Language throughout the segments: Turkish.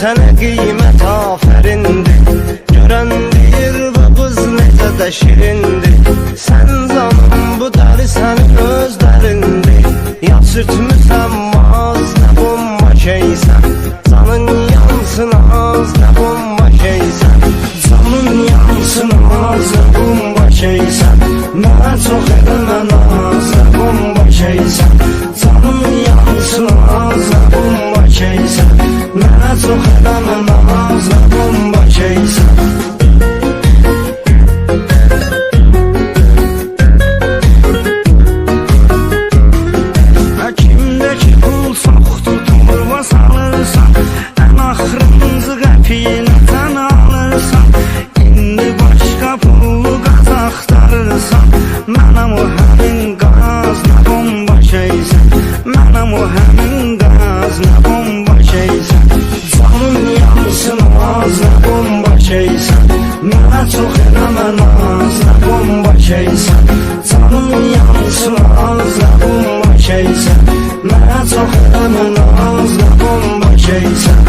sənə qiymət afərindir. Görən deyir bu qız necə də şirindir. Sən canım bu dəri sənin özlərindir. Ya sürtmüsən maz, nə bomba şeysən. Canın yansın az, nə bomba şeysən. Canın yansın az, nə bomba şeysən. Mənə çox eləmə naz, nə bomba şeysən. Canın yansın az, nə bomba şeysən. Mənə çox eləmə naz, nə bomba şeysən. Kimdəki pul çoxdur, torba salırsan. Ən axırıncı qəpiyinə sən alırsan. İndi başqa pullu qaz axtarırsan. Mənəm o həmin qaz, nə bomba şeysən. Mənəm o həmin qaz, nə bomba şeysən. Canın yansın az, nə bomba şeysən. Mənə çox eləmə naz, nə bomba şeysən. Canın yansın az, nə bomba şeysən. Mənə çox eləmə naz, nə bomba şeysən.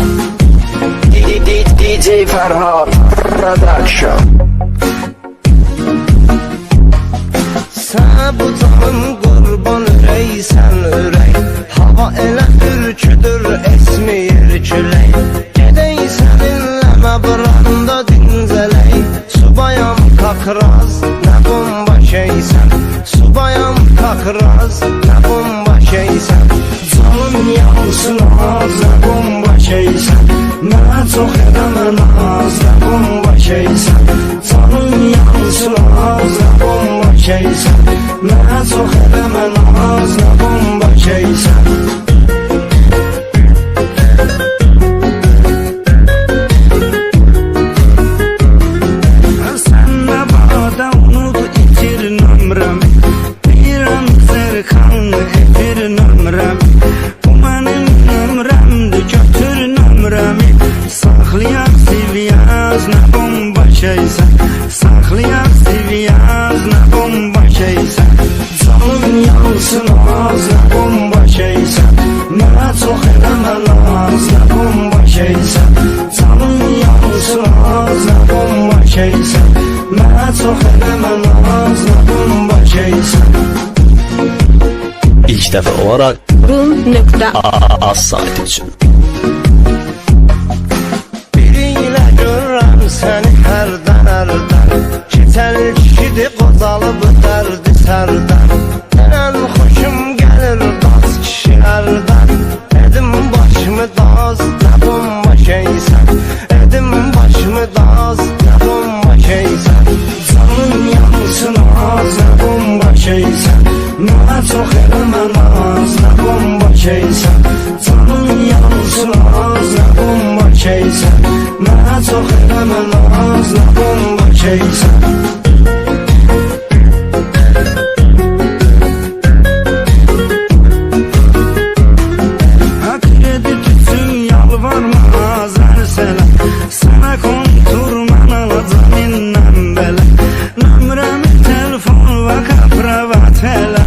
DJ Ferhat Production. Sənə bu canım qurban ürəksən ürək. Hava elə ürküdür, esmir külək. Gedək səninlə məbranda dincələk. Subayam kakraz, nə bomba şeysən. Subayam kakraz, nə bomba şeysən. Canım yansın az, nə bomba şeysən. Mənə çox eləmə naz, nə bomba şeysən. Canım yansın az, nə bomba şeysən. Mənə çox eləmə naz, nə bomba şeysən. Sən də bağda unut itir nömrəmi. Deyirəm zərxanlı etir nömrəmi. Bu mənim nömrəmdir, götür nömrəmi. Saxlayaq siviyaz, nə bomba şeysən. Saxlayaq siviyaz, nə bomba şeysən. Canım yansın az, nə bomba şeysən. Mənə çox eləmə naz, nə bomba şeysən. Canım yansın az, nə bomba şeysən. Mənə çox eləmə naz, nə bomba şeysən. İlk dəfə olaraq Rum.az sayt üçün Biri ilə görürəm səni hərdən. Keçəl kişidir, qocalı bu dərdi sərdən. Ən xoşum gəlir daz kişilərdən. Edim başımı daz, nə bomba şeysən. Edim başımı daz, nə bomba şeysən. Canım yansın az, nə bomba şeysən. Mənə çox eləmə naz, nə bomba şeysən. Canım yansın az, nə bomba şeysən. Mənə çox eləmə naz, nə bomba şeysən. Kredit üçün yalvarma azər sənə. Sənə kontur mən alacam indən belə. Nömrəmi telefon və kapravat elə.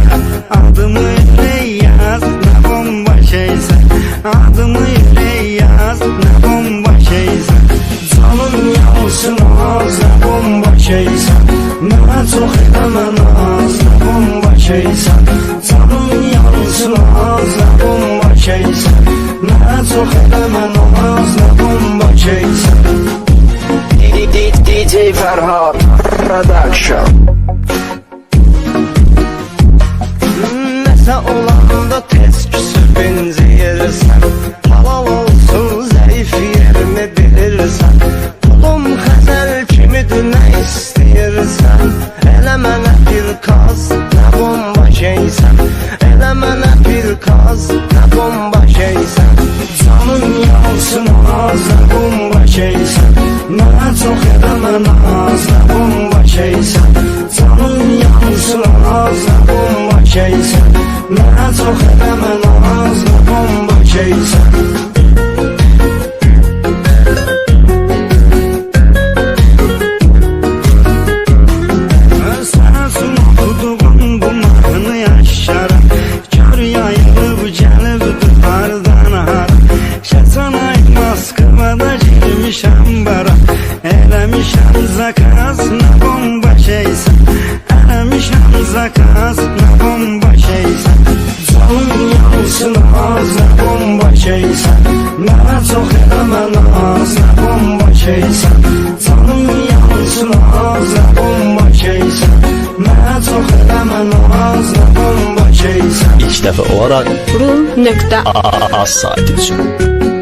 Adımı ürək yaz, nə bomba şeysən. Adımı ürək yaz, nə bomba şeysən. Canım yansın az, nə bomba şeysən. Mənə çox eləmə naz, nə bomba şeysən. Canım yansın az, nə bomba şeysən. Mənə çox eləmə naz, nə bomba şeysən. DJ Ferhat Production. Nəsə olanda tez küsür benziyirsən. Halal olsun zəif yerimi bilirsən. Pulum xəzəl kimidir, nə istəyirsən. Elə mənə bir kaz, nə bomba şeysən. Elə mənə bir kaz, nə bomba şeysən. Canım yansın az, nə bomba şeysən. Mənə çox eləmə naz, nə bomba şeysən. Canım yansın az, nə bomba şeysən. Mənə çox eləmə naz, nə bomba şeysən. Moskva'da naz, nə bomba şeysən. Mənə çox eləmə naz, nə bomba şeysən. Canım yansın az, nə bomba şeysən. Mənə çox eləmə naz, nə bomba şeysən. İlk dəfə olaraq ru.az az saat üçün